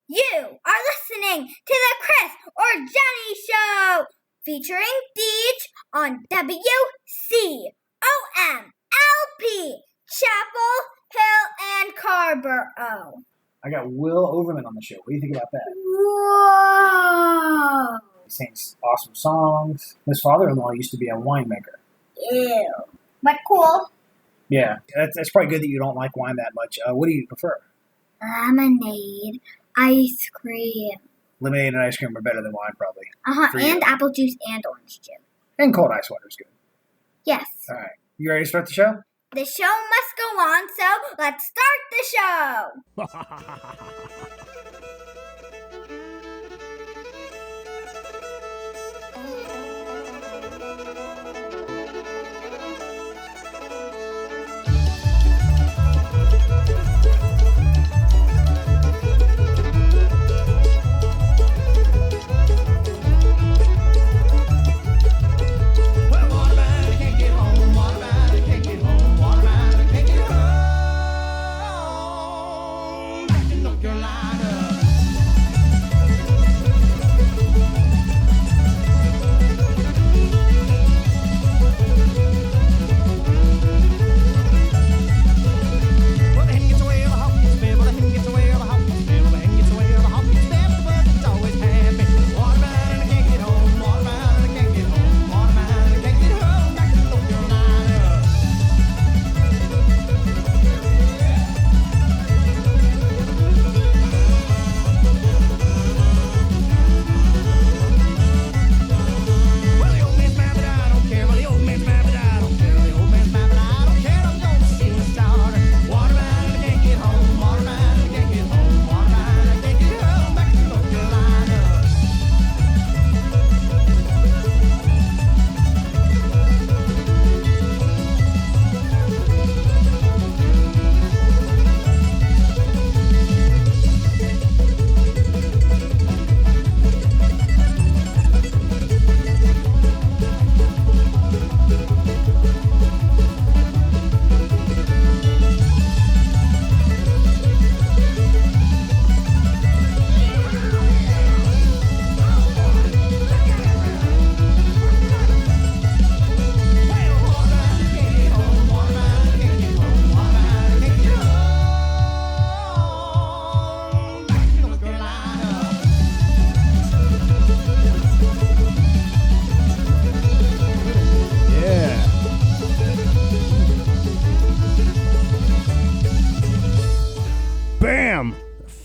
You are listening to the Chris or Johnny Show, featuring Deej on WCOMLP, Chapel Hill and Carrboro. I got Will Overman on the show. What do you think about that? Whoa! He sings awesome songs. His father-in-law used to be a winemaker. Ew. But cool. Yeah, that's probably good that you don't like wine that much. What do you prefer? Lemonade, ice cream. Lemonade and ice cream are better than wine, probably. For And you. apple juice and orange juice. And cold ice water is good. Yes. All right. You ready to start the show? The show must go on, so let's start the show.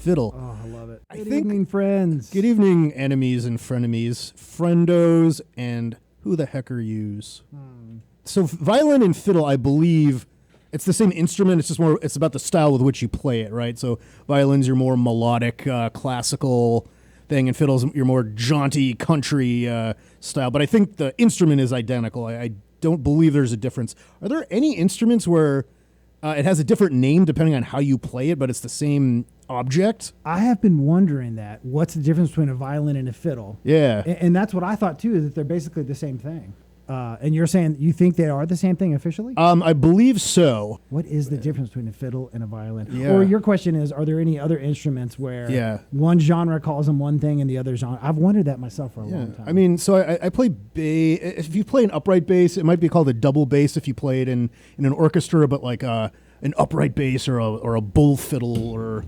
Fiddle. Oh, I love it. Good evening, friends. Good evening, enemies and frenemies, friendos, and who the heck are yous? So violin and fiddle, I believe, it's the same instrument. It's just more. It's about the style with which you play it, right? So violin's your more melodic, classical thing, and fiddle's your more jaunty country style. But I think the instrument is identical. I don't believe there's a difference. Are there any instruments where it has a different name depending on how you play it, but it's the same object? I have been wondering that. What's the difference between a violin and a fiddle? Yeah. And that's what I thought, too, is that they're basically the same thing. And you're saying you think they are the same thing officially? I believe so. What is the difference between a fiddle and a violin? Yeah. Or your question is, are there any other instruments where one genre calls them one thing and the other genre? I've wondered that myself for a long time. I mean, so I play bass. If you play an upright bass, it might be called a double bass if you play it in an orchestra, but like an upright bass or a bull fiddle or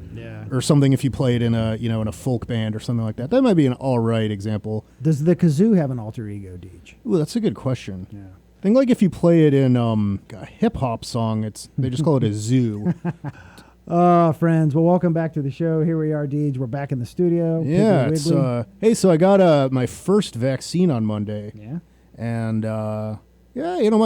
something if you play it in a folk band or something like that. That might be an all right example. Does the kazoo have an alter ego, Deej? Ooh, that's a good question. Yeah. I think like if you play it in a hip hop song, they just call it a zoo. Friends, well, welcome back to the show. Here we are, Deej. We're back in the studio. Yeah. It's, so I got my first vaccine on Monday. Yeah. And my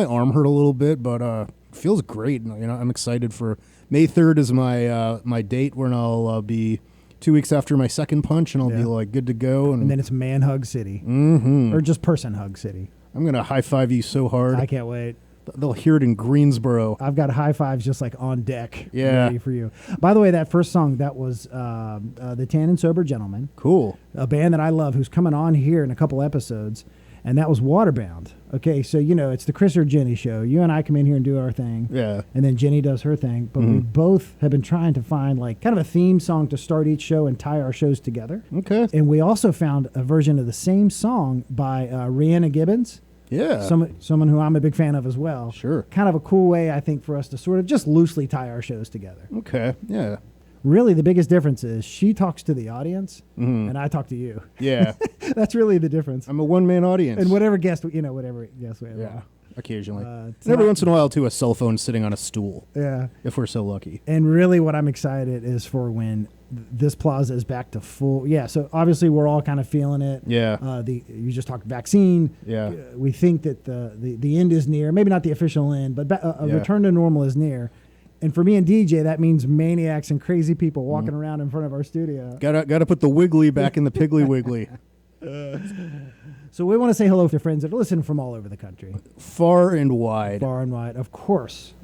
arm hurt a little bit, but feels great. I'm excited for May 3rd is my date when I'll be 2 weeks after my second punch, and I'll be like good to go. And then it's man hug city, or just person hug city. I'm gonna high five you so hard. I can't wait. They'll hear it in Greensboro. I've got high fives just like on deck, ready for you. By the way, that first song, that was the Tan and Sober Gentlemen. Cool. A band that I love who's coming on here in a couple episodes. and that was Waterbound. Okay, so it's the Chris or Jenny show. You and I come in here and do our thing. Yeah. And then Jenny does her thing. But we both have been trying to find like kind of a theme song to start each show and tie our shows together. Okay. And we also found a version of the same song by Rihanna Gibbons. Yeah. Someone who I'm a big fan of as well. Sure. Kind of a cool way, I think, for us to sort of just loosely tie our shows together. Okay. Yeah. Really, the biggest difference is she talks to the audience and I talk to you. Yeah. That's really the difference. I'm a one-man audience. And whatever guest we have. Yeah. Occasionally. Uh, And every once in a while, too, a cell phone sitting on a stool. Yeah. If we're so lucky. And really what I'm excited is for when this plaza is back to full. Yeah, so obviously we're all kind of feeling it. Yeah. You just talked vaccine. Yeah. We think that the end is near. Maybe not the official end, but a return to normal is near. And for me and DJ, that means maniacs and crazy people walking around in front of our studio. Gotta put the wiggly back in the piggly wiggly. So we want to say hello to friends that are listening from all over the country. Far and wide. Far and wide. Of course.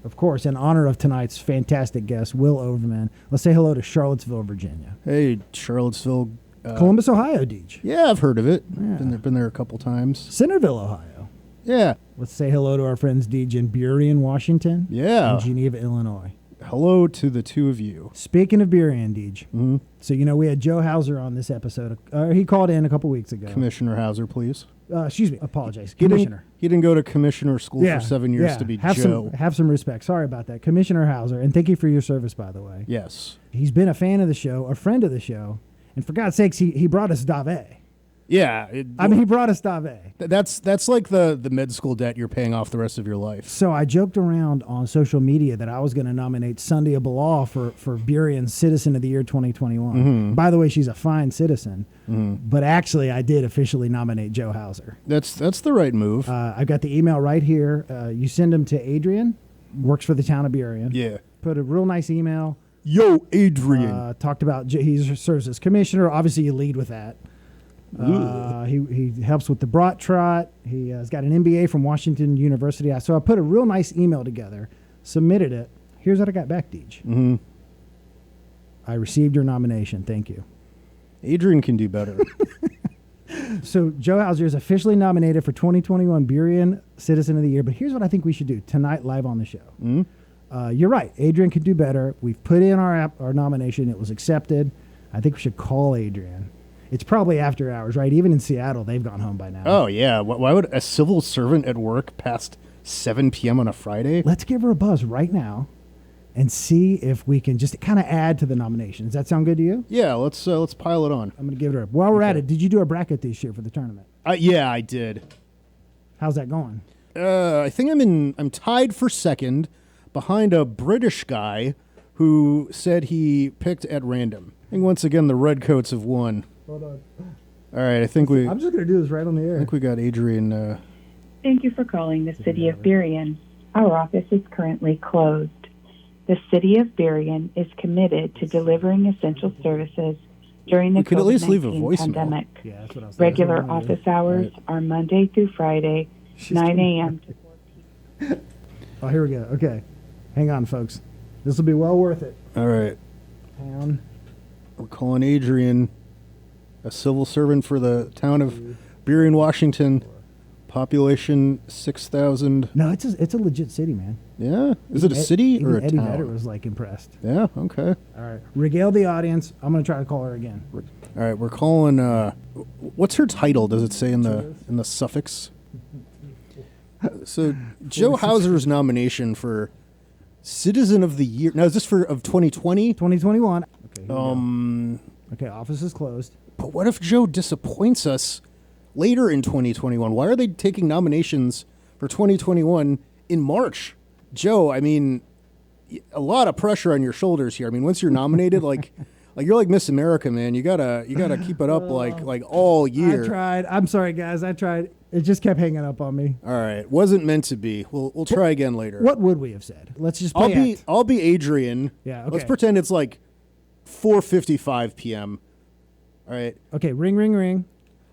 In honor of tonight's fantastic guest, Will Overman. Let's say hello to Charlottesville, Virginia. Hey, Charlottesville. Columbus, Ohio, Deej. Yeah, I've heard of it. Yeah. Been there a couple times. Centerville, Ohio. Yeah. Let's say hello to our friends Deej in Burien, Washington. Yeah. And Geneva, Illinois. Hello to the two of you. Speaking of Burien, Deej. So, we had Joe Hauser on this episode. He called in a couple weeks ago. Commissioner Hauser, please. Excuse me. Apologize. Commissioner. He didn't go to commissioner school for 7 years to be Joe. Have some respect. Sorry about that. Commissioner Hauser. And thank you for your service, by the way. Yes. He's been a fan of the show, a friend of the show. And for God's sakes, he brought us Dave. Yeah. He brought us Dave. That's like the med school debt you're paying off the rest of your life. So I joked around on social media that I was going to nominate Sunday Bilal for Burien's Citizen of the Year 2021. By the way, she's a fine citizen. But actually, I did officially nominate Joe Hauser. That's the right move. I've got the email right here. You send them to Adrian, works for the town of Burien. Yeah. Put a real nice email. Yo, Adrian. Talked about he serves as commissioner. Obviously, you lead with that. He helps with the Brat Trot. He has got an MBA from Washington University. So I put a real nice email together, submitted it. Here's what I got back, Deej. I received your nomination. Thank you. Adrian can do better. So Joe Hauser is officially nominated for 2021 Burien Citizen of the Year. But here's what I think we should do tonight live on the show. You're right. Adrian could do better. We've put in our nomination. It was accepted. I think we should call Adrian. It's probably after hours, right? Even in Seattle, they've gone home by now. Oh, yeah. Why would a civil servant at work past 7 p.m. on a Friday? Let's give her a buzz right now and see if we can just kind of add to the nominations. Does that sound good to you? Yeah, let's pile it on. I'm going to give it a... While we're at it, did you do a bracket this year for the tournament? Yeah, I did. How's that going? I think I'm tied for second behind a British guy who said he picked at random. I think once again the Redcoats have won. Hold on. All right, I'm just going to do this right on the air. I think we got Adrian. Thank you for calling the City of Burien. Our office is currently closed. The City of Burien is committed to delivering essential services during the We could at least leave a COVID-19 voicemail. pandemic. Yeah, that's what I was Regular office hours are Monday through Friday, 9 a.m. to 4 p.m. Oh, here we go. Okay. Hang on, folks. This will be well worth it. All right. Town. We're calling Adrian, a civil servant for the town of Burien, Washington. Population 6,000. No, it's a legit city, man. Yeah? Is it a city or a Eddie town? Vedder was like impressed. Yeah, okay. All right. Regale the audience. I'm going to try to call her again. All right, we're calling what's her title? Does it say in the suffix? So Joe Hauser's nomination for Citizen of the Year. Now is this of 2020? 2021. Okay. Okay, office is closed. But what if Joe disappoints us later in 2021? Why are they taking nominations for 2021 in March? Joe, I mean, a lot of pressure on your shoulders here. I mean, once you're nominated, like you're like Miss America, man. You gotta keep it up like all year. I tried. I'm sorry, guys. I tried. It just kept hanging up on me. All right, wasn't meant to be. We'll try again later. What would we have said? Let's just play I'll be Adrian. Yeah. Okay. Let's pretend it's like 4:55 p.m. All right. Okay. Ring, ring, ring.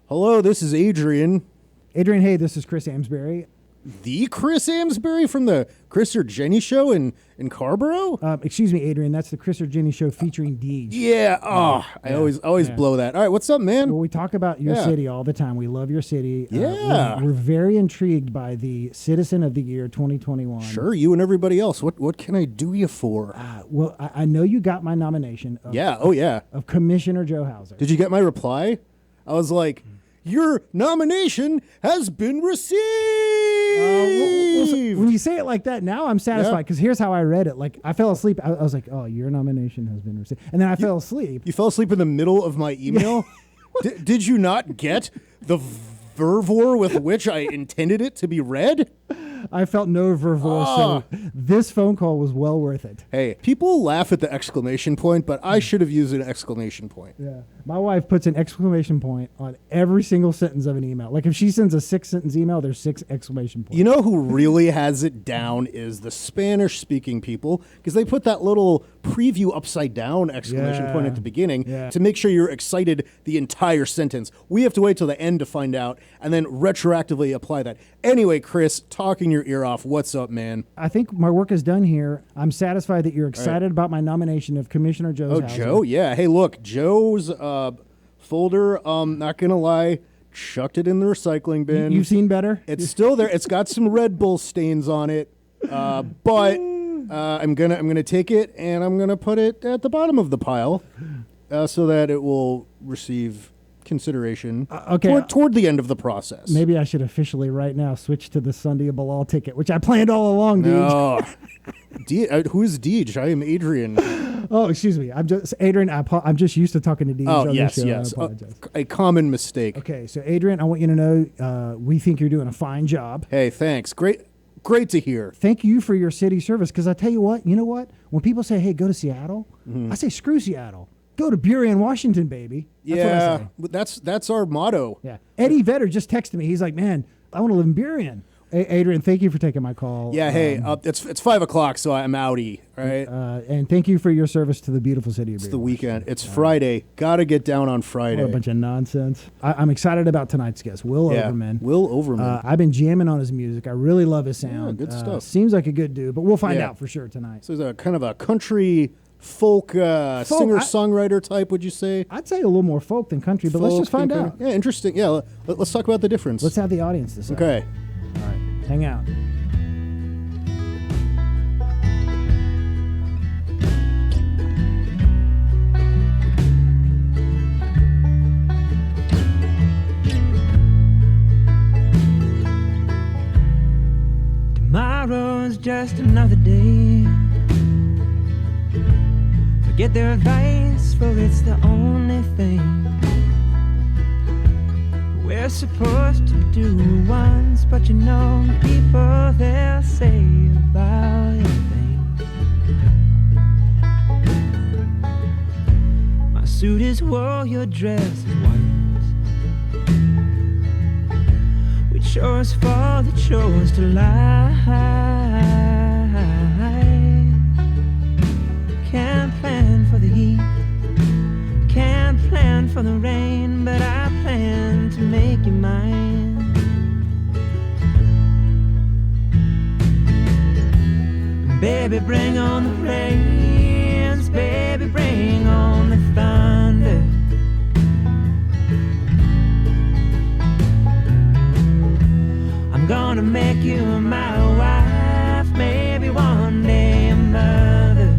Hello, this is Adrian. Adrian, hey, this is Chris Amsbury. The Chris Amsbury from the Chris or Jenny show in Carrboro? Excuse me, Adrian. That's the Chris or Jenny show featuring Deej. Yeah. Oh, I always blow that. All right, what's up, man? Well, we talk about your city all the time. We love your city. Yeah. We're very intrigued by the Citizen of the Year 2021. Sure, you and everybody else. What can I do you for? Well, I know you got my nomination. Of Commissioner Joe Hauser. Did you get my reply? I was like, your nomination has been received. When you say it like that, now I'm satisfied because here's how I read it. Like I fell asleep. I was like, "Oh, your nomination has been received," and then I fell asleep. You fell asleep in the middle of my email. Did you not get the fervor with which I intended it to be read? I felt no fervor, so this phone call was well worth it. Hey, people laugh at the exclamation point, but I should have used an exclamation point. Yeah. My wife puts an exclamation point on every single sentence of an email. Like if she sends a 6-sentence email, there's 6 exclamation points. You know who really has it down is the Spanish-speaking people, because they put that little preview upside down exclamation point at the beginning to make sure you're excited the entire sentence. We have to wait till the end to find out and then retroactively apply that. Anyway, Chris, talking your ear off, what's up, man? I think my work is done here. I'm satisfied that you're excited about my nomination of Commissioner Joe's Hauser. Joe? Yeah. Hey, look, Joe's folder, not going to lie, chucked it in the recycling bin. You've seen better? It's still there. It's got some Red Bull stains on it, but I'm gonna take it and I'm gonna put it at the bottom of the pile so that it will receive consideration toward the end of the process. Maybe I should officially right now switch to the Sunday of Bilal ticket, which I planned all along, dude. No. Who is Deej? I am Adrian. Oh, excuse me. I'm just Adrian. I'm just used to talking to Deej on this show. Yes. I apologize. A common mistake. Okay, so Adrian, I want you to know we think you're doing a fine job. Hey, thanks. Great to hear. Thank you for your city service. Because I tell you what, when people say, "Hey, go to Seattle," I say, "Screw Seattle. Go to Burien, Washington, baby." That's what I say. That's our motto. Yeah. Eddie Vedder just texted me. He's like, "Man, I want to live in Burien." Adrian, thank you for taking my call. Yeah, hey, it's 5 o'clock, so I'm outie, right? And thank you for your service to the beautiful city of Burien. It's the weekend. It's Friday. Got to get down on Friday. What a bunch of nonsense. I'm excited about tonight's guest, Will Overman. Will Overman. I've been jamming on his music. I really love his sound. Yeah, good stuff. Seems like a good dude, but we'll find out for sure tonight. So he's a kind of a country folk singer-songwriter type, would you say? I'd say a little more folk than country, but let's just find out. Yeah, interesting. Yeah, let's talk about the difference. Let's have the audience decide. Okay. All right. Hang out. Tomorrow's just another day. Forget their advice, for it's the only thing we're supposed to do once. But you know, people, they'll say about anything. My suit is wool, your dress is white. We chose for the chose to lie. Can't plan for the heat, can't plan for the rain, but I plan to make you mine. Baby, bring on the rains, baby, bring on the thunder. I'm gonna make you my wife, maybe one day a mother.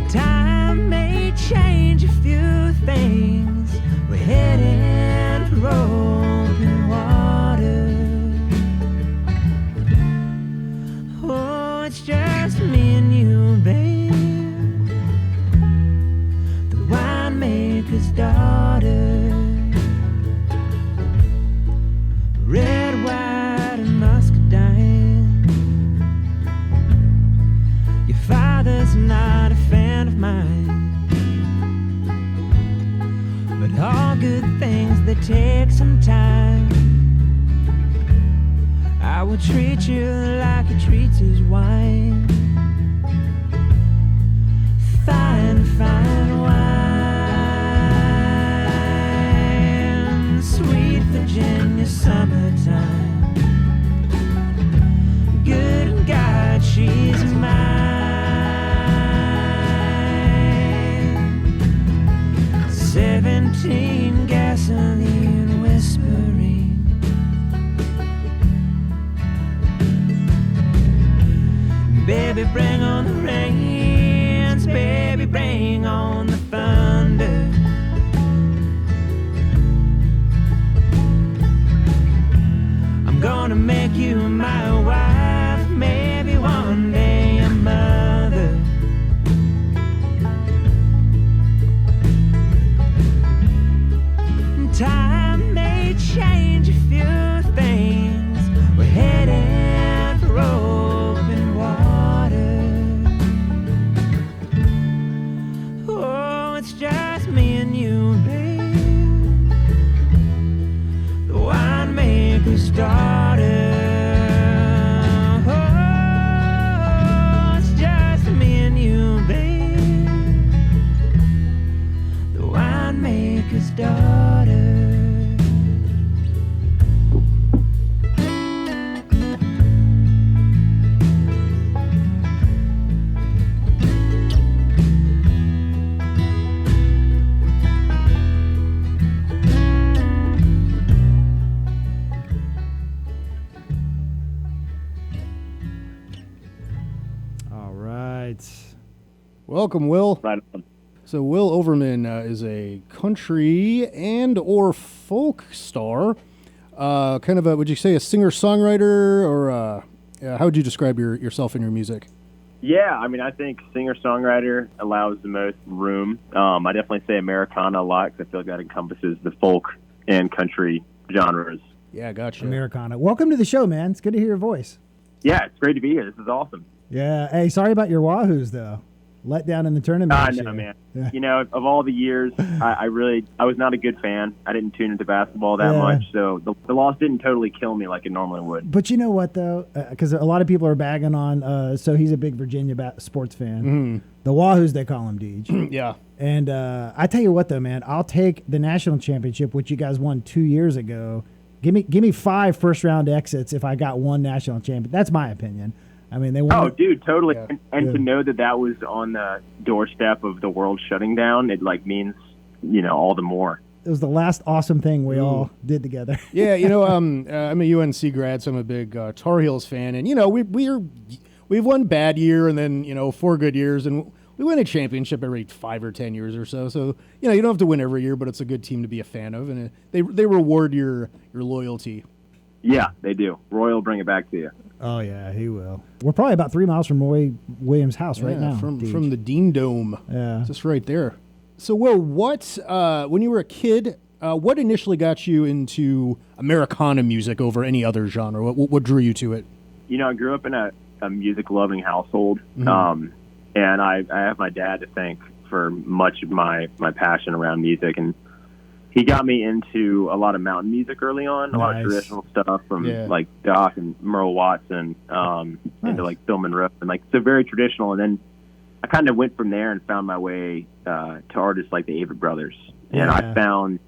Time may change a few things. We're heading for open water. Oh, it's just me and you, babe. The winemaker's daughter. Red, white, and muscadine. Your father's not a fan of mine, but all good things, they take some time. I will treat you like he treats his wine. Fine, fine wine. right. Welcome, Will. Right on. So Will Overman is a country and or folk star. Kind of a, would you say a singer-songwriter, or how would you describe yourself and your music? Yeah, I mean, I think singer-songwriter allows the most room. I definitely say Americana a lot because I feel like that encompasses the folk and country genres. Yeah, gotcha. Americana. Welcome to the show, man. It's good to hear your voice. Yeah, it's great to be here. This is awesome. Yeah. Hey, sorry about your Wahoos, though. Let down in the tournament. I this know, year. man. Yeah. You know, of all the years, I was not a good fan. I didn't tune into basketball that much, so the loss didn't totally kill me like it normally would. But you know what, though? Because a lot of people are bagging on, so he's a big Virginia sports fan. Mm-hmm. The Wahoos, they call him, Deej. Yeah. And I tell you what, though, man, I'll take the national championship, which you guys won 2 years ago. Give me 5 first-round exits if I got one national champion. That's my opinion. I mean, they won. Oh, dude, totally. Yeah. And to know that was on the doorstep of the world shutting down, it like means, you know, all the more. It was the last awesome thing we all did together. Yeah, you know, I'm a UNC grad, so I'm a big Tar Heels fan, and you know, we've won bad year and then 4 good years, and we win a championship every 5 or 10 years or so. So you know, you don't have to win every year, but it's a good team to be a fan of, and they reward your loyalty. Yeah, they do. Roy will bring it back to you. Oh yeah, he will. We're probably about 3 miles from Roy Williams' house right now. from Deej. the Dean Dome. Yeah. Just right there. So, Will, what when you were a kid, what initially got you into Americana music over any other genre? What drew you to it? You know, I grew up in a music-loving household, Mm-hmm. and I have my dad to thank for much of my passion around music, and he got me into a lot of mountain music early on, a lot of traditional stuff from like Doc and Merle Watson, into like Phil Monroe, and like so very traditional. And then I kind of went from there and found my way to artists like the Avett Brothers, and I found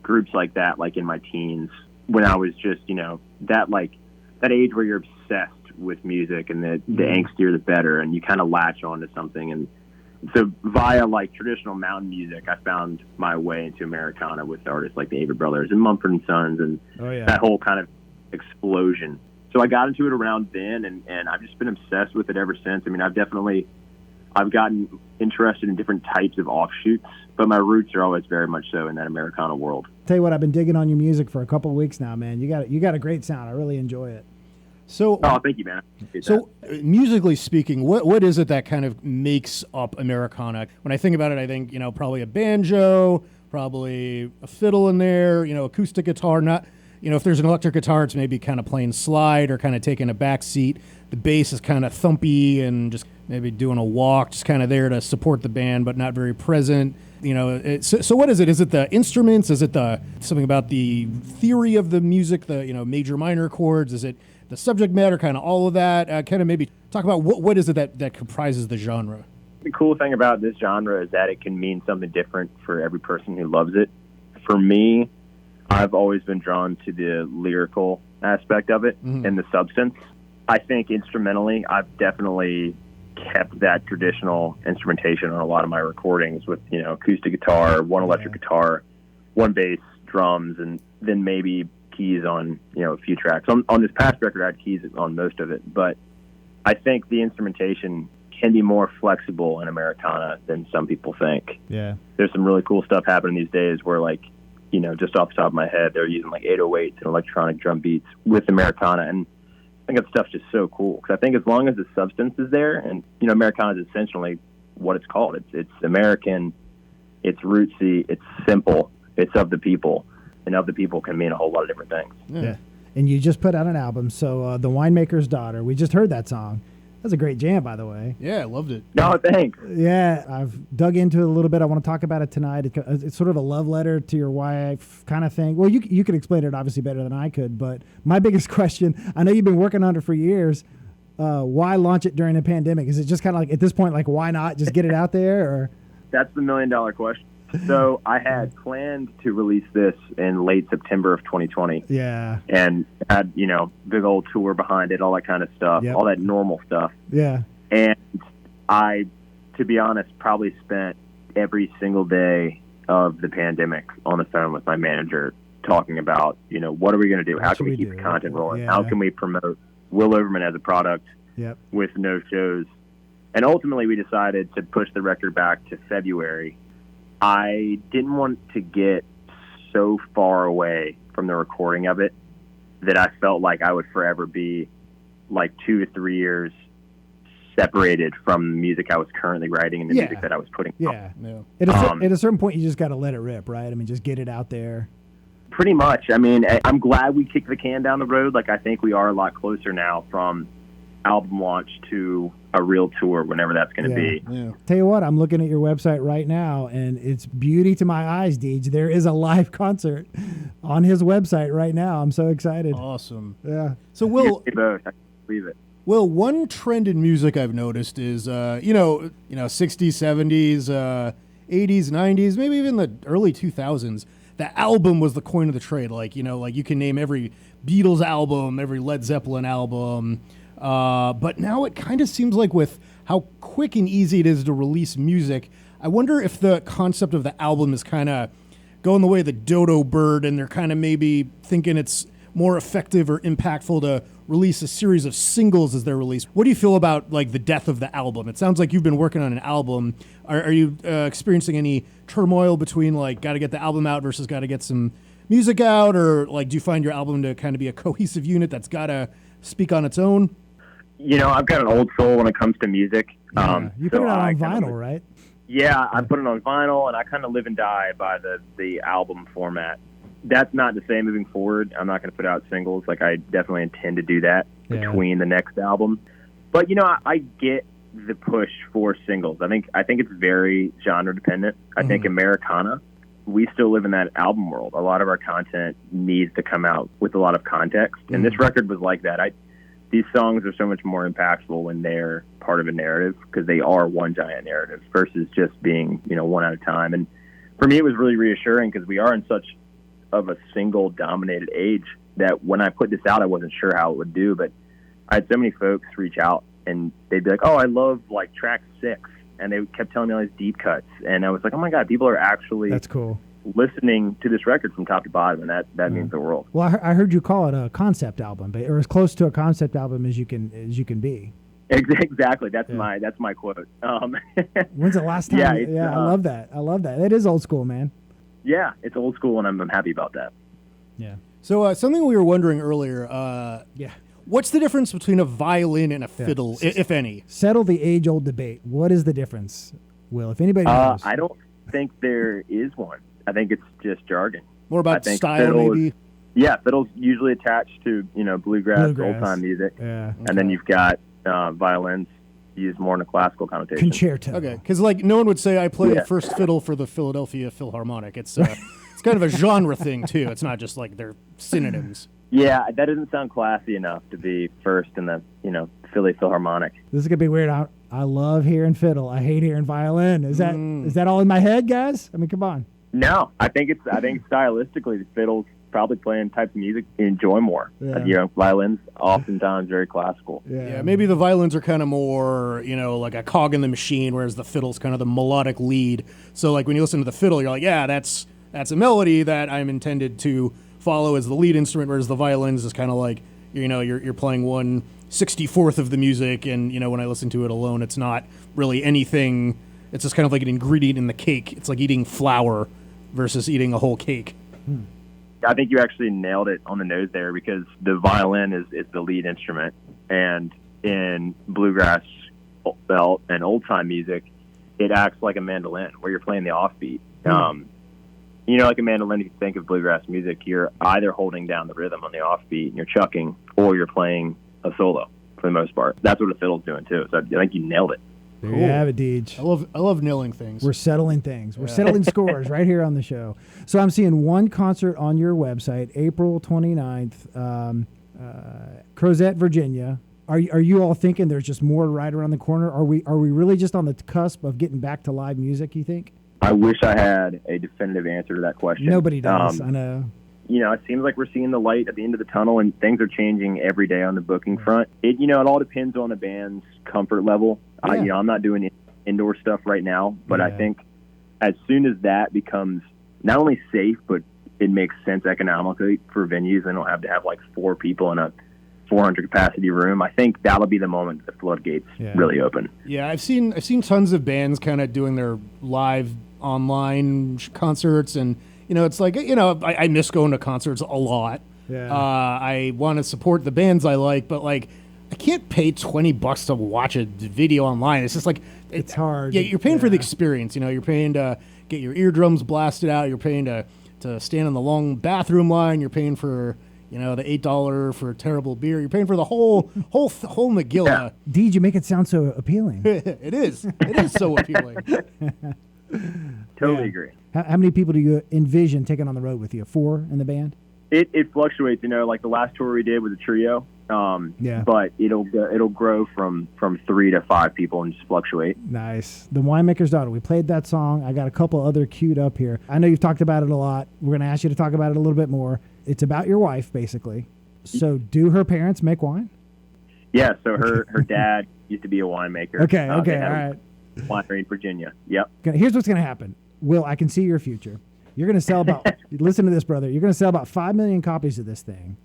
groups like that like in my teens when I was just that age where you're obsessed with music, and the angstier the better, and you kind of latch onto something. And so via like traditional mountain music, I found my way into Americana with artists like the Avett Brothers and Mumford & Sons and that whole kind of explosion. So I got into it around then, and I've just been obsessed with it ever since. I mean, I've gotten interested in different types of offshoots, but my roots are always very much so in that Americana world. Tell you what, I've been digging on your music for a couple of weeks now, man. You got a great sound. I really enjoy it. So, thank you, man. Musically speaking, what is it that kind of makes up Americana? When I think about it, I think probably a banjo, probably a fiddle in there, acoustic guitar. Not, if there's an electric guitar, it's maybe kind of playing slide or kind of taking a back seat. The bass is kind of thumpy and just maybe doing a walk, just kind of there to support the band, but not very present. So what is it? Is it the instruments? Is it something about the theory of the music? The major minor chords? Is it the subject matter, kind of all of that? Kind of maybe talk about what is it that comprises the genre? The cool thing about this genre is that it can mean something different for every person who loves it. For me, I've always been drawn to the lyrical aspect of it and the substance. I think instrumentally, I've definitely kept that traditional instrumentation on a lot of my recordings with, acoustic guitar, one electric guitar, one bass, drums, and then maybe keys on a few tracks. On this past record I had keys on most of it, but I think the instrumentation can be more flexible in Americana than some people think. Yeah, there's some really cool stuff happening these days where just off the top of my head they're using like 808s and electronic drum beats with Americana, and I think that stuff's just so cool because I think as long as the substance is there, and Americana is essentially what it's called. It's American, it's rootsy, it's simple, it's of the people. And of the people can mean a whole lot of different things. Yeah. And you just put out an album, so The Winemaker's Daughter. We just heard that song. That's a great jam, by the way. Yeah, I loved it. No, thanks. Yeah, I've dug into it a little bit. I want to talk about it tonight. It's sort of a love letter to your wife kind of thing. Well, you could explain it obviously better than I could, but my biggest question, I know you've been working on it for years. Why launch it during a pandemic? Is it just kind of like, at this point, like, why not just get it out there? Or That's the $1 million question. So I had planned to release this in late September of 2020. Yeah. And had, big old tour behind it, all that kind of stuff, all that normal stuff. Yeah. And I, to be honest, probably spent every single day of the pandemic on the phone with my manager talking about, what are we going to do? How can we keep the content rolling? Yeah. How can we promote Will Overman as a product with no shows? And ultimately, we decided to push the record back to February. I didn't want to get so far away from the recording of it that I felt like I would forever be like 2 to 3 years separated from the music I was currently writing and the music that I was putting out. At a certain point, you just got to let it rip, right? I mean, just get it out there. Pretty much. I mean, I'm glad we kicked the can down the road. Like, I think we are a lot closer now from album launch to a real tour, whenever that's going to be. Yeah. Tell you what, I'm looking at your website right now, and it's beauty to my eyes, Deej. There is a live concert on his website right now. I'm so excited. Awesome. Yeah. So, Will, I can believe it. Well, one trend in music I've noticed is, 60s, 70s, 80s, 90s, maybe even the early 2000s. The album was the coin of the trade. Like you can name every Beatles album, every Led Zeppelin album. But now it kind of seems like with how quick and easy it is to release music, I wonder if the concept of the album is kind of going the way of the dodo bird, and they're kind of maybe thinking it's more effective or impactful to release a series of singles as they're released. What do you feel about like the death of the album? It sounds like you've been working on an album. Are you experiencing any turmoil between like got to get the album out versus got to get some music out, or like do you find your album to kind of be a cohesive unit that's got to speak on its own? I've got an old soul when it comes to music. You put it out on vinyl, right? Yeah, I put it on vinyl, and I kind of live and die by the album format. That's not to say moving forward I'm not going to put out singles. Like, I definitely intend to do that between the next album. But I get the push for singles. I think it's very genre dependent. I think Americana, we still live in that album world. A lot of our content needs to come out with a lot of context, and this record was like that. These songs are so much more impactful when they're part of a narrative, because they are one giant narrative versus just being one at a time. And for me, it was really reassuring, because we are in such of a single dominated age that when I put this out, I wasn't sure how it would do, but I had so many folks reach out and they'd be like, "Oh, I love like track 6," and they kept telling me all these deep cuts, and I was like, "Oh my God, people are actually that's cool listening to this record from top to bottom," and that means the world. Well, I heard you call it a concept album, or as close to a concept album as you can be. Exactly. That's my quote. When's the last time? I love that. That is old school, man. Yeah, it's old school, and I'm happy about that. Yeah. So something we were wondering earlier, what's the difference between a violin and a fiddle, if any? Settle the age-old debate. What is the difference, Will, if anybody knows? I don't think there is one. I think it's just jargon. More about style, maybe? Fiddle's usually attached to, bluegrass, old-time music. Yeah. And then you've got violins used more in a classical connotation. Concerto. Okay, because no one would say I play the first fiddle for the Philadelphia Philharmonic. It's it's kind of a genre thing too. It's not just like they're synonyms. Yeah, that doesn't sound classy enough to be first in the Philly Philharmonic. This is gonna be weird. I love hearing fiddle. I hate hearing violin. Is that all in my head, guys? I mean, come on. No, I think stylistically the fiddle's probably playing types of music you enjoy more. Violins oftentimes very classical. Yeah, maybe the violins are kind of more, like a cog in the machine, whereas the fiddle's kind of the melodic lead. So like when you listen to the fiddle, you're like, yeah, that's a melody that I'm intended to follow as the lead instrument, whereas the violins is kind of like, you're playing 1/64th of the music, and when I listen to it alone, it's not really anything. It's just kind of like an ingredient in the cake. It's like eating flour versus eating a whole cake. I think you actually nailed it on the nose there, because the violin is the lead instrument, and in bluegrass belt and old time music, it acts like a mandolin where you're playing the offbeat. Like a mandolin, if you think of bluegrass music, you're either holding down the rhythm on the offbeat and you're chucking, or you're playing a solo for the most part. That's what a fiddle's doing too. So I think you nailed it. There you have it, Deej. I love nailing things. We're settling things. We're settling scores right here on the show. So I'm seeing one concert on your website, April 29th, Crozet, Virginia. Are you all thinking there's just more right around the corner? Are we really just on the cusp of getting back to live music, you think? I wish I had a definitive answer to that question. Nobody does, I know. It seems like we're seeing the light at the end of the tunnel, and things are changing every day on the booking front. It all depends on the band's comfort level. Yeah. I'm not doing indoor stuff right now, but I think as soon as that becomes not only safe, but it makes sense economically for venues, they don't have to have like 4 people in a 400 capacity room, I think that'll be the moment the floodgates really open. Yeah, I've seen tons of bands kind of doing their live online concerts, and it's like I miss going to concerts a lot. Yeah. I want to support the bands I like, but like I can't pay $20 to watch a video online. It's just like it's hard. Yeah, you're paying for the experience. You're paying to get your eardrums blasted out. You're paying to stand in the long bathroom line. You're paying for the $8 for terrible beer. You're paying for the whole Megillah. Yeah. Deej, you make it sound so appealing. It is so appealing. Totally agree. How many people do you envision taking on the road with you? 4 in the band? It fluctuates. Like the last tour we did was a trio. But it'll grow from 3 to 5 people and just fluctuate. Nice. The Winemaker's Daughter. We played that song. I got a couple other queued up here. I know you've talked about it a lot. We're going to ask you to talk about it a little bit more. It's about your wife, basically. So do her parents make wine? Yeah. So her dad used to be a winemaker. Okay. All right. Winery in Virginia. Yep. Here's what's going to happen. Will, I can see your future. You're going to sell about, listen to this, brother. You're going to sell about 5 million copies of this thing.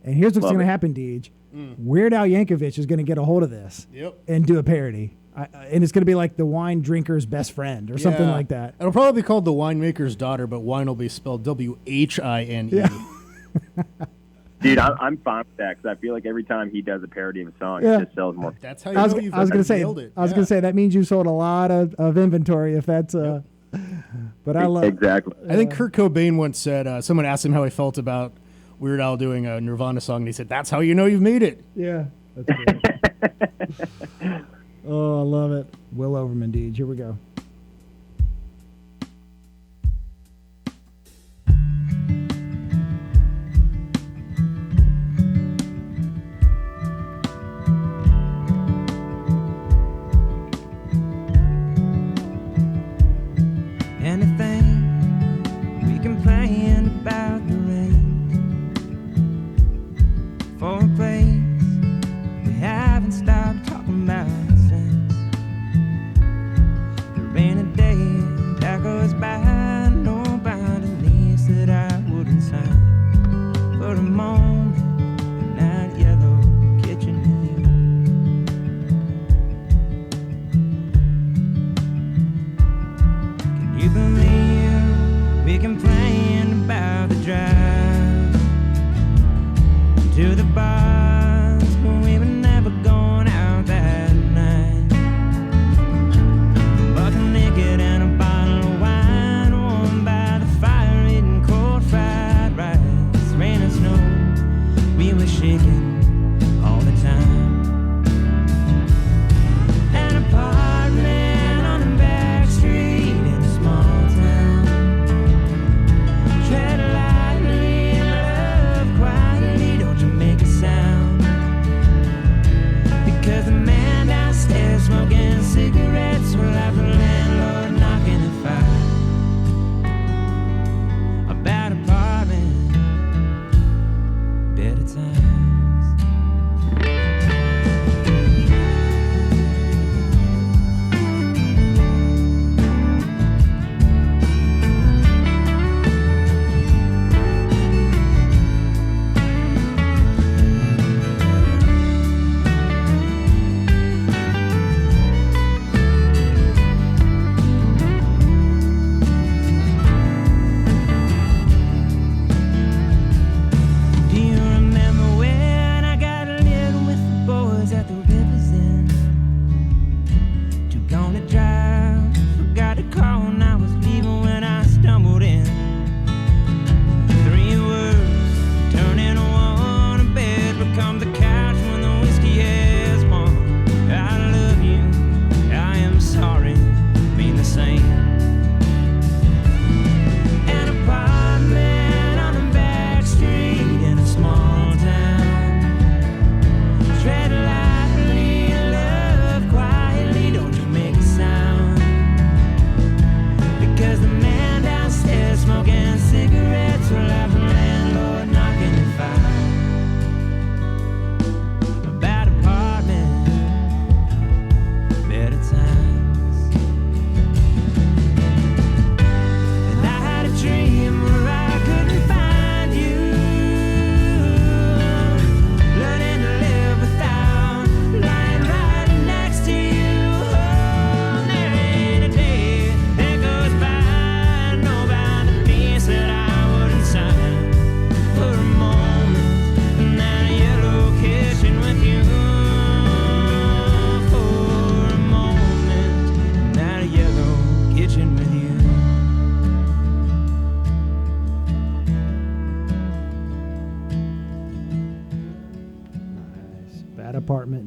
And here's what's going to happen, Deej. Weird Al Yankovic is going to get a hold of this and do a parody. And it's going to be like the wine drinker's best friend or something like that. It'll probably be called The Winemaker's Daughter, but wine will be spelled W-H-I-N-E. Yeah. Dude, I'm fine with that because I feel like every time he does a parody of a song, it just sells more. That's how you know you've nailed it. I was going to say, that means you sold a lot of inventory if that's... But I love... Exactly. I think Kurt Cobain once said, someone asked him how he felt about Weird Al doing a Nirvana song, and he said, "That's how you know you've made it." Yeah. That's great. Oh, I love it. Will Overman, Deej. Here we go. Anything we complain about the rain, for a place we haven't stopped talking about since the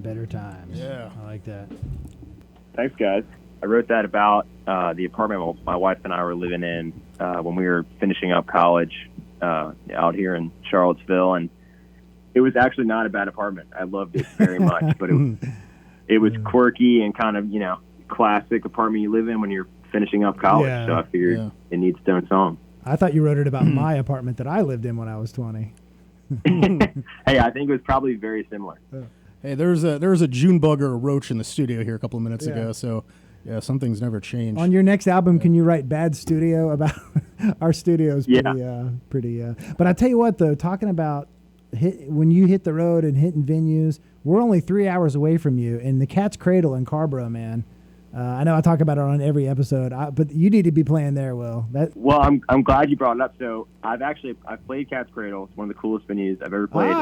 Better times. Yeah. I like that. Thanks, guys. I wrote that about the apartment my wife and I were living in when we were finishing up college out here in Charlottesville, and it was actually not a bad apartment. I loved it very much, but it was quirky and kind of, classic apartment you live in when you're finishing up college. Yeah. So I figured it needs its own song. I thought you wrote it about my apartment that I lived in when I was 20. Hey, I think it was probably very similar. Hey, there was a June bug or a roach in the studio here a couple of minutes ago, so yeah, something's never changed. On your next album, can you write Bad Studio about our studio's pretty but I tell you what though, talking about when you hit the road and hitting venues, we're only 3 hours away from you in the Cat's Cradle in Carrboro, man. I know I talk about it on every episode, but you need to be playing there, Will. Well, I'm glad you brought it up. So I've played Cat's Cradle. It's one of the coolest venues I've ever played. And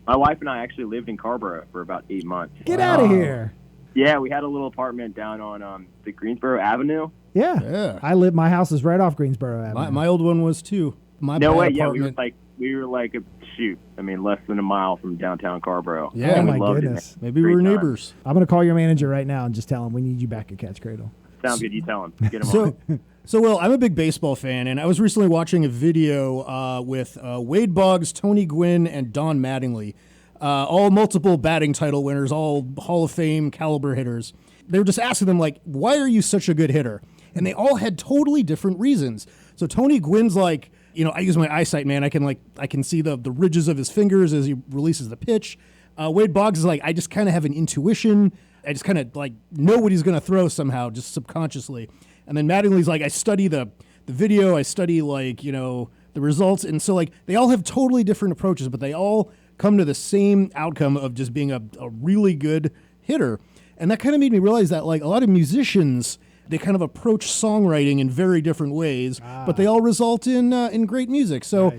my wife and I actually lived in Carrboro for about 8 months. Get out of here. Yeah, we had a little apartment down on the Greensboro Avenue. Yeah. My house is right off Greensboro Avenue. My old one was too. No way. Yeah, we were like less than a mile from downtown Carrboro. Yeah, oh my goodness. Maybe we were neighbors. I'm going to call your manager right now and just tell him we need you back at Cat's Cradle. Sounds good. You tell him. Get him on. So, Will, I'm a big baseball fan, and I was recently watching a video with Wade Boggs, Tony Gwynn, and Don Mattingly, all multiple batting title winners, all Hall of Fame caliber hitters. They were just asking them, like, why are you such a good hitter? And they all had totally different reasons. So Tony Gwynn's like, I use my eyesight, man. I can see the ridges of his fingers as he releases the pitch. Wade Boggs is like, I just kind of have an intuition. I just kind of like know what he's going to throw somehow, just subconsciously. And then Mattingly's like, I study the video. I study the results. And so like they all have totally different approaches, but they all come to the same outcome of just being a really good hitter. And that kind of made me realize that like a lot of musicians, they kind of approach songwriting in very different ways, but they all result in great music. So,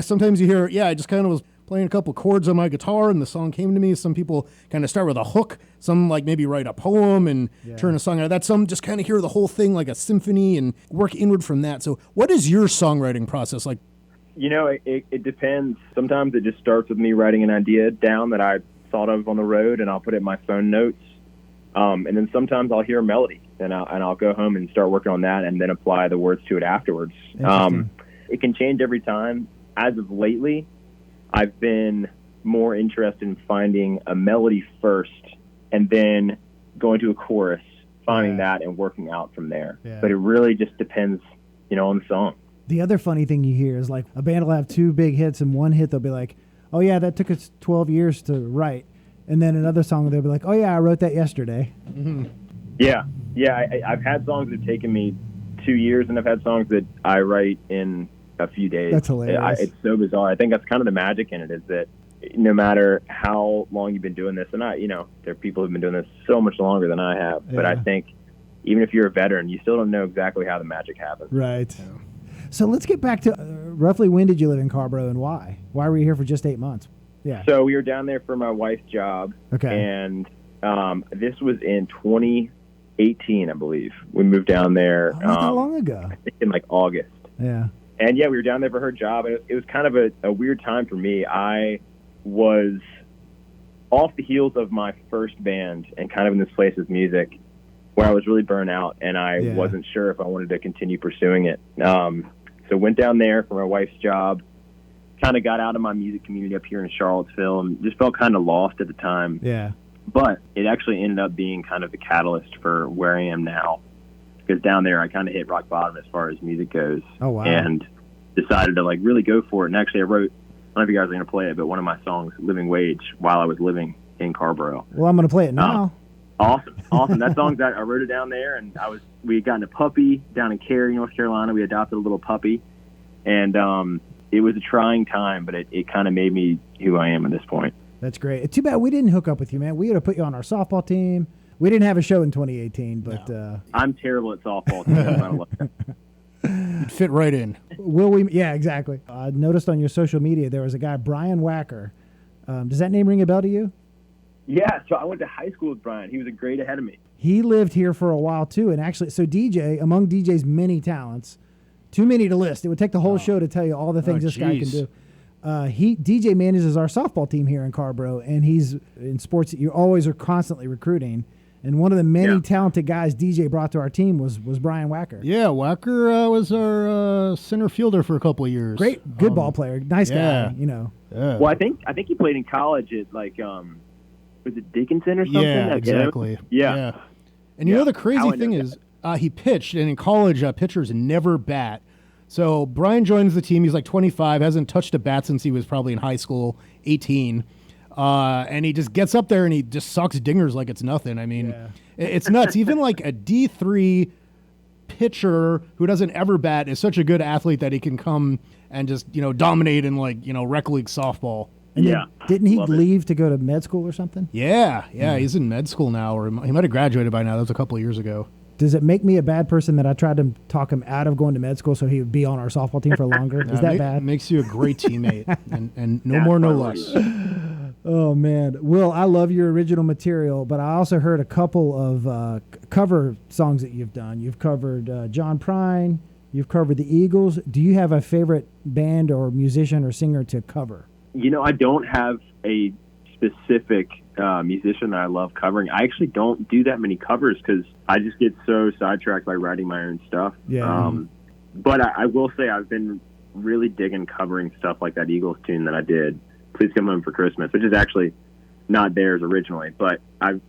sometimes you hear, I just kind of was playing a couple chords on my guitar and the song came to me. Some people kind of start with a hook. Some like maybe write a poem and turn a song out of that. Some just kind of hear the whole thing like a symphony and work inward from that. So what is your songwriting process like? It depends. Sometimes it just starts with me writing an idea down that I thought of on the road and I'll put it in my phone notes. And then sometimes I'll hear a melody and I'll go home and start working on that and then apply the words to it afterwards. It can change every time. As of lately, I've been more interested in finding a melody first and then going to a chorus, finding that and working out from there. Yeah. But it really just depends, on the song. The other funny thing you hear is like a band will have two big hits and one hit they'll be like, oh yeah, that took us 12 years to write. And then another song, they'll be like, oh, yeah, I wrote that yesterday. Mm-hmm. Yeah. I've had songs that have taken me 2 years, and I've had songs that I write in a few days. That's hilarious. It's so bizarre. I think that's kind of the magic in it, is that no matter how long you've been doing this, and there are people who've been doing this so much longer than I have, but I think even if you're a veteran, you still don't know exactly how the magic happens. Right. Yeah. So let's get back to roughly when did you live in Carrboro and why? Why were you here for just 8 months? Yeah. So we were down there for my wife's job. Okay. And this was in 2018, I believe. We moved down there. Not that long ago. I think in like August. Yeah. And we were down there for her job. And it was kind of a weird time for me. I was off the heels of my first band and kind of in this place with music where I was really burnt out and I wasn't sure if I wanted to continue pursuing it. So went down there for my wife's job. Kind of got out of my music community up here in Charlottesville and just felt kind of lost at the time. Yeah. But it actually ended up being kind of the catalyst for where I am now. Because down there I kind of hit rock bottom as far as music goes. Oh, wow. And decided to like really go for it. And actually I wrote, I don't know if you guys are going to play it, but one of my songs, Living Wage, while I was living in Carrboro. Well, I'm going to play it now. Awesome. That song, I wrote it down there and we had gotten a puppy down in Cary, North Carolina. We adopted a little puppy. And, it was a trying time, but it kind of made me who I am at this point. That's great. It's too bad we didn't hook up with you, man. We would have put you on our softball team. We didn't have a show in 2018, but... No. I'm terrible at softball. You'd fit right in. Will we? Yeah, exactly. I noticed on your social media there was a guy, Brian Wacker. Does that name ring a bell to you? Yeah, so I went to high school with Brian. He was a grade ahead of me. He lived here for a while, too. And actually, so DJ, among DJ's many talents... Too many to list. It would take the whole show to tell you all the things this guy can do. DJ manages our softball team here in Carrboro, and he's in sports. You always are constantly recruiting. And one of the many talented guys DJ brought to our team was Brian Wacker. Yeah, Wacker was our center fielder for a couple of years. Great, good ball player, nice guy. You know. Yeah. Well, I think he played in college at was it Dickinson or something? Yeah, exactly. Yeah. And you know the crazy thing is, he pitched, and in college, pitchers never bat. So Brian joins the team. He's like 25, hasn't touched a bat since he was probably in high school, 18. And he just gets up there and he just sucks dingers like it's nothing. I mean, it's nuts. Even like a D3 pitcher who doesn't ever bat is such a good athlete that he can come and just, dominate in rec league softball. And didn't he leave to go to med school or something? Yeah. He's in med school now, or he might have graduated by now. That was a couple of years ago. Does it make me a bad person that I tried to talk him out of going to med school so he would be on our softball team for longer? Is that bad? Makes you a great teammate, and no more, no less. Oh, man. Will, I love your original material, but I also heard a couple of cover songs that you've done. You've covered John Prine. You've covered the Eagles. Do you have a favorite band or musician or singer to cover? I don't have a specific musician that I love covering. I actually don't do that many covers because I just get so sidetracked by writing my own stuff. Yeah. But I will say I've been really digging covering stuff like that Eagles tune that I did, Please Come Home for Christmas, which is actually not theirs originally, but I've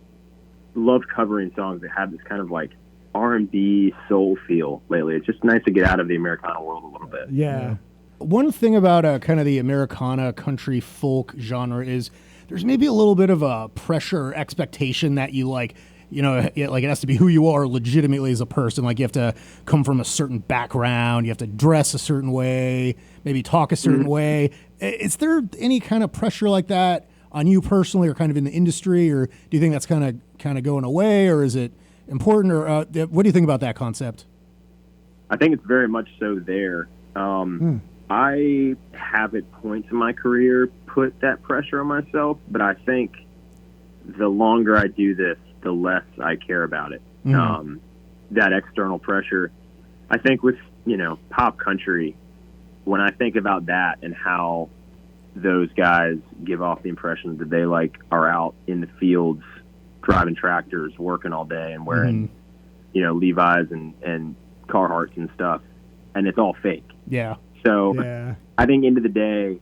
loved covering songs that have this kind of like R&B soul feel lately. It's just nice to get out of the Americana world a little bit. Yeah. One thing about kind of the Americana country folk genre is there's maybe a little bit of a pressure or expectation that you like it has to be who you are legitimately as a person. Like you have to come from a certain background, you have to dress a certain way, maybe talk a certain way. Is there any kind of pressure like that on you personally, or kind of in the industry, or do you think that's kind of going away, or is it important, or what do you think about that concept? I think it's very much so there. I have at points in my career put that pressure on myself, but I think the longer I do this, the less I care about it. That external pressure. I think with, pop country, when I think about that and how those guys give off the impression that they are out in the fields driving tractors, working all day and wearing, Levi's and Carhartts and stuff, and it's all fake. Yeah. So I think end of the day,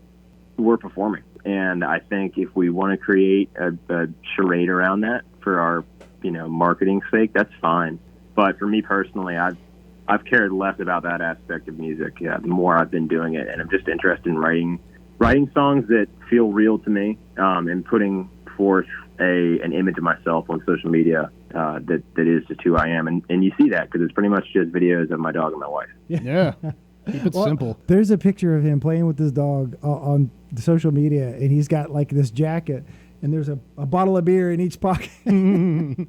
we're performing. And I think if we want to create a charade around that for our, marketing's sake, that's fine. But for me personally, I've cared less about that aspect of music. The more I've been doing it, and I'm just interested in writing songs that feel real to me, and putting forth an image of myself on social media that is just who I am. And you see that because it's pretty much just videos of my dog and my wife. Yeah. Keep it simple. There's a picture of him playing with his dog on the social media, and he's got this jacket, and there's a bottle of beer in each pocket. I'm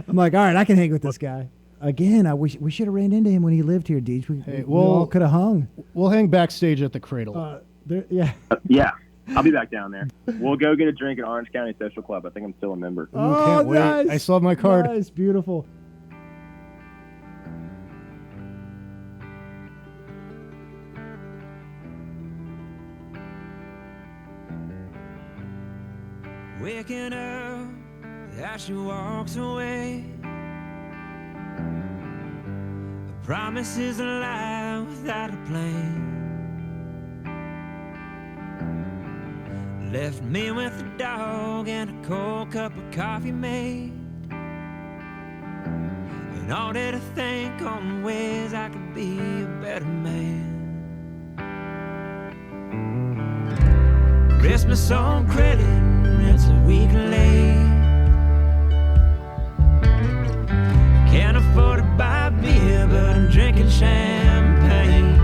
like, all right, I can hang with this guy. Again, we should have ran into him when he lived here, Deej. We all could have hung. We'll hang backstage at the Cradle. Yeah, I'll be back down there. We'll go get a drink at Orange County Social Club. I think I'm still a member. Can't wait. Nice. I still have my card. Nice, beautiful. Waking up as she walks away, a promise is a lie without a plan. Left me with a dog and a cold cup of coffee made, and all that I think on ways I could be a better man. Christmas on credit, it's a week late. Can't afford to buy beer, but I'm drinking champagne.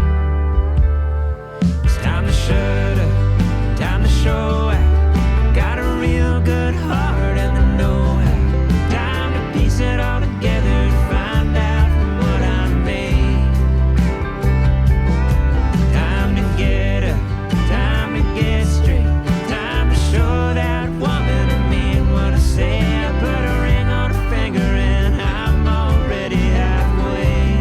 It's time to shut up, time to show out. Got a real good heart and the know-how. Time to piece it all together and find out from what I made. Time to get up, time to get straight. Time to show that woman I mean what I say. I put a ring on her finger and I'm already halfway.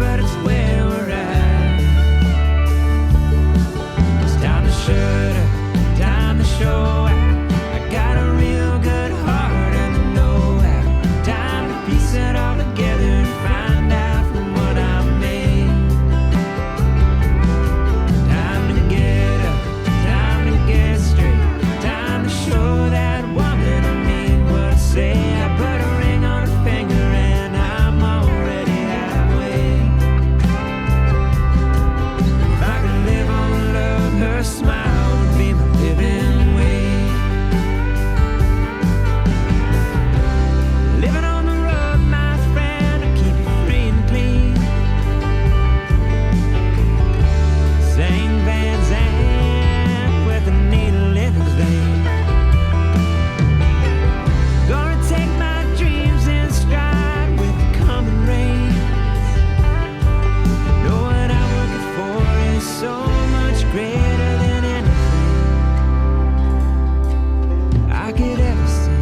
but it's where we're at. It's time to shut up, time to show out. I got a real good heart and I know how. Time to piece it all together and find out from what I made. Time to get up, time to get straight. Time to show that woman I mean what I say. I put a ring on her finger and I'm already halfway. If I could live on love, her smile would be my living way. Living on the road, my friend, to keep you free and clean. Sang Van Zandt with a needle in his vein. Gonna take my dreams in stride with the coming rains. Know what I'm looking for is so much greater than anything I could ever see.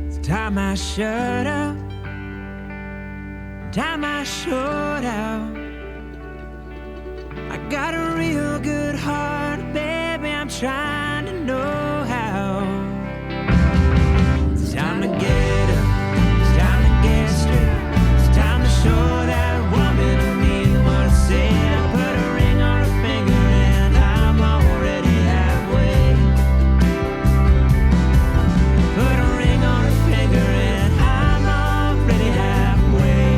It's time I shut up, time I showed out. I got a real good heart, baby, I'm trying to know how. It's time to get up, it's time to get straight. It's time to show that woman I mean what I say. I put a ring on her finger and I'm already halfway. Put a ring on her finger and I'm already halfway.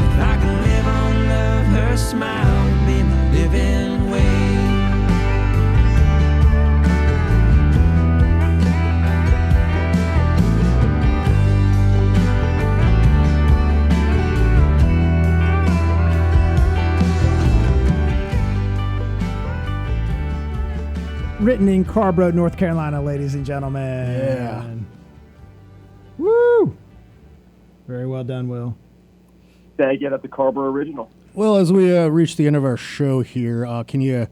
If I could live on love, her smile would be my living way. Written in Carrboro, North Carolina, ladies and gentlemen. Yeah. Woo! Very well done, Will. Thank you. That's the Carrboro original. Well, as we reach the end of our show here, can you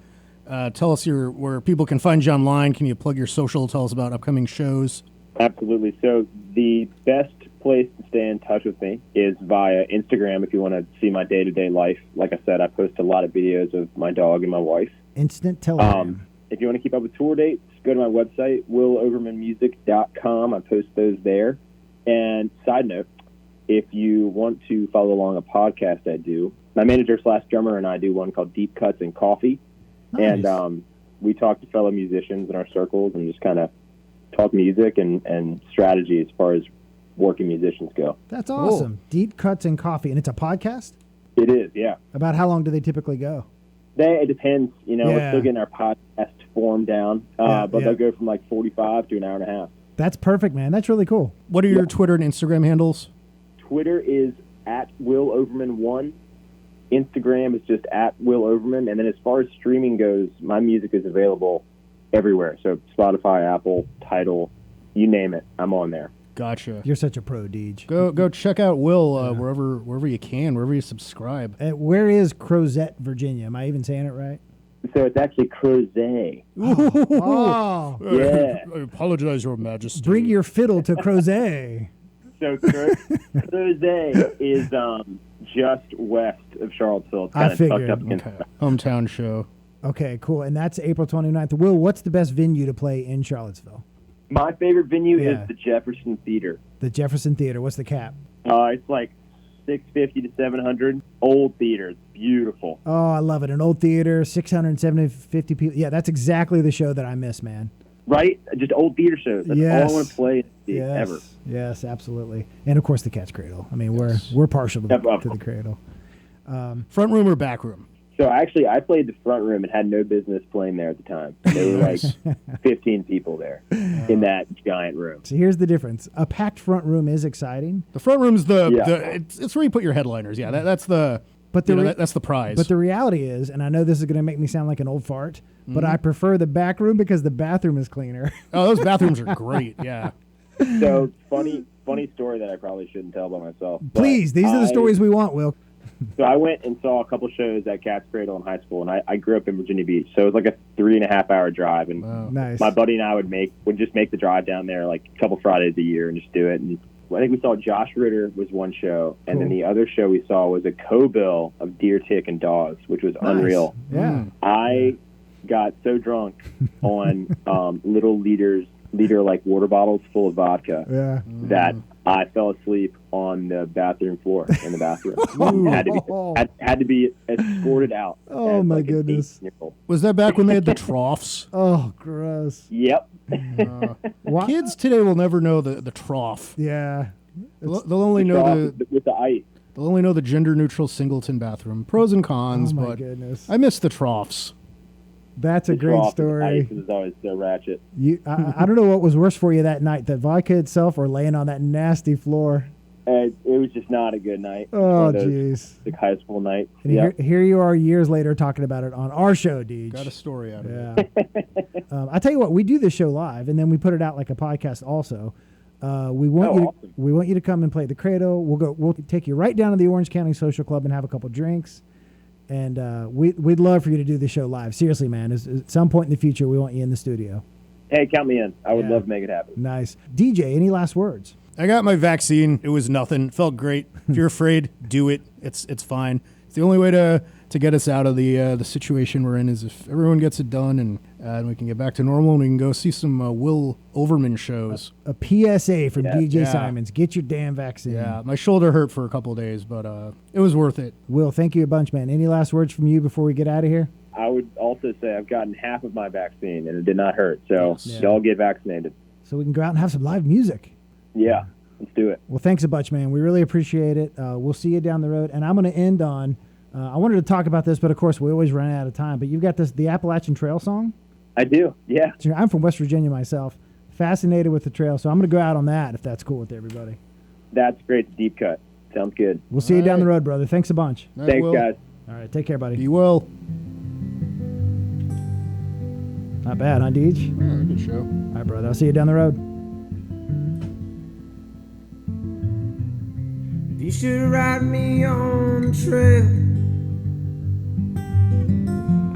tell us where people can find you online? Can you plug your social? Tell us about upcoming shows. Absolutely. So the best place to stay in touch with me is via Instagram if you want to see my day-to-day life. Like I said, I post a lot of videos of my dog and my wife. Instant telegram. If you want to keep up with tour dates, go to my website, willovermanmusic.com. I post those there. And side note, if you want to follow along a podcast I do, my manager/drummer and I do one called Deep Cuts and Coffee. Nice. And we talk to fellow musicians in our circles and just kind of talk music and strategy as far as working musicians go. That's awesome. Deep Cuts and Coffee. And it's a podcast? It is, yeah. About how long do they typically go? It depends. You know, Yeah. we're still getting our podcast form down, but they'll go from like 45 to an hour and a half. That's perfect, man. That's really cool. What are your Twitter and Instagram handles? Twitter is at Will Overman1. Instagram is just at Will Overman. And then as far as streaming goes, my music is available everywhere. So Spotify, Apple, Tidal, you name it, I'm on there. Gotcha. You're such a pro, Deej. Go check out Will wherever you can, wherever you subscribe. Where is Crozet, Virginia? Am I even saying it right? So it's actually Crozet. Oh, Yeah. I apologize, Your Majesty. bring your fiddle to Crozet. So Crozet is just west of Charlottesville. It's I kind of tucked figured. up against Okay. Hometown show. Okay, cool. And that's April 29th. Will, what's the best venue to play in Charlottesville? My favorite venue Yeah. is the Jefferson Theater. The Jefferson Theater. What's the cap? It's like 650 to 700. Old theater. It's beautiful. Oh, I love it. An old theater, 650 people. Yeah, that's exactly the show that I miss, man. Right? Just old theater shows. That's Yes. all I want to play Yes. ever. Yes, absolutely. And of course the Cat's Cradle. I mean, we're partial to the Cradle. Front room or back room? So actually, I played the front room and had no business playing there at the time. There were like 15 people there in that giant room. So here's the difference. A packed front room is exciting. The front room's Yeah. it's where you put your headliners. Yeah, that's the But that's the prize. But the reality is, and I know this is going to make me sound like an old fart, but I prefer the back room because the bathroom is cleaner. Oh, those bathrooms are great. Yeah. So funny story that I probably shouldn't tell by myself. but Please, these are the stories we want, Will. So I went and saw a couple shows at Cradle in high school, and I grew up in Virginia Beach, so it was like a 3.5 hour drive. And Nice. my buddy and I would just make the drive down there like a couple Fridays a year and just do it. And I think we saw Josh Ritter was one show, and then the other show we saw was a co-bill of Deer, Tick, and Dogs, which was unreal. Yeah. I got so drunk on little liter like water bottles full of vodka that I fell asleep on the bathroom floor in the bathroom. had to be escorted out. Oh as, my like, an goodness. 18-year-old. Was that back when they had the troughs? Oh, gross. Yep. Kids today will never know the trough. Yeah. They'll only know with the ice. They'll only know the gender-neutral singleton bathroom. Pros and cons, Oh my but goodness. I miss the troughs. That's a The great trough with story. Ice is always so ratchet. I don't know what was worse for you that night, the vodka itself or laying on that nasty floor. It was just not a good night. Oh, One of those, jeez. like, high school nights. And here you are years later talking about it on our show, Deej. Got a story out of it. I tell you what, we do this show live, and then we put it out like a podcast also. We want you to come and play the Cradle. We'll take you right down to the Orange County Social Club and have a couple drinks. And we'd love for you to do the show live. Seriously, man. At some point in the future, we want you in the studio. Hey, count me in. I would love to make it happen. Nice. DJ, any last words? I got my vaccine. It was nothing. Felt great. If you're afraid, do it. It's fine. It's the only way to get us out of the situation we're in is if everyone gets it done and we can get back to normal and we can go see some Will Overman shows. A PSA from DJ Simons. Get your damn vaccine. Yeah, my shoulder hurt for a couple of days, but it was worth it. Will, thank you a bunch, man. Any last words from you before we get out of here? I would also say I've gotten half of my vaccine, and it did not hurt. So y'all get vaccinated. So we can go out and have some live music. Yeah, let's do it. Well, thanks a bunch, man. We really appreciate it. We'll see you down the road. And I'm going to end on, I wanted to talk about this, but of course we always run out of time. But you've got the Appalachian Trail song? I do, yeah. I'm from West Virginia myself. Fascinated with the trail. So I'm going to go out on that if that's cool with everybody. That's great. Deep cut. Sounds good. We'll see you down the road, brother. Thanks a bunch. Thanks, guys. All right, take care, buddy. Be well. Not bad, huh, Deej? Yeah, good show. All right, brother. I'll see you down the road. You should ride me on the trail.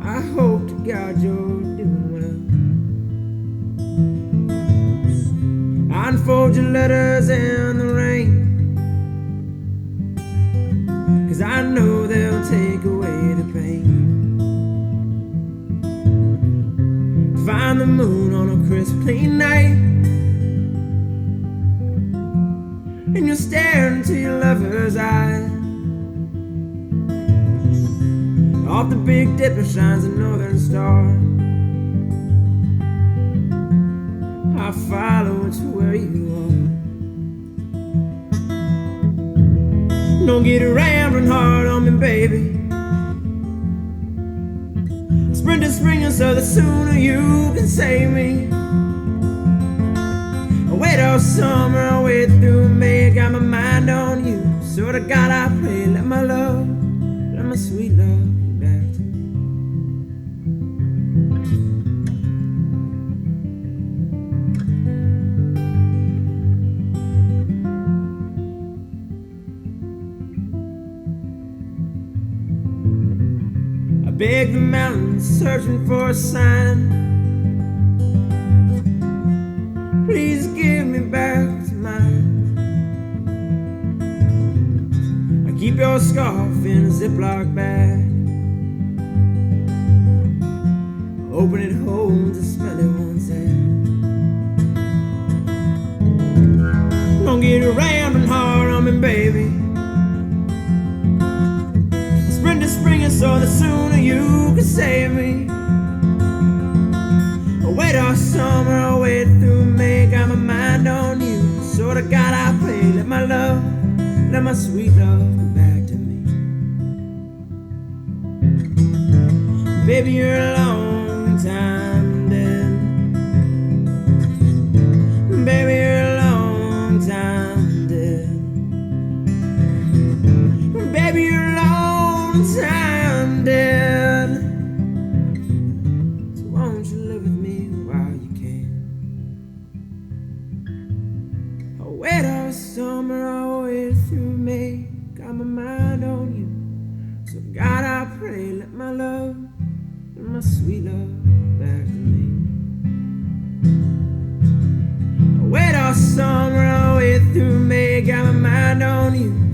I hope to God you're doing well. I unfold your letters in the rain, 'cause I know they'll take away the pain. Find the moon on a crisp, clean night, and you'll stare into your lover's eyes. Off the Big Dipper shines a northern star. I follow to where you are. Don't get rambling hard on me, baby. Spring to spring, so the sooner you can save me. I wait all summer, I wait through May. Got my mind on you, so to God I pray. Let my love, let my sweet love come back to me. I beg the mountains, searching for a sign. Please give me back to mine. I keep your scarf in a Ziploc bag. Open it home to smell it once Don't get rambling hard on me, baby. Spring to spring, so the sooner you can save me. I wait all summer, I wait through May. Got my mind on you, so to God I pray. Let my love, let my sweet love come back to me. Baby, you're a long time dead. Baby, you're a long time dead. Baby, you're a long time dead. So won't you live with me while you can? I wait all summer, I wait through May. Got my mind on you, my sweet love back to me. I wait all summer all the way through May, got my mind on you.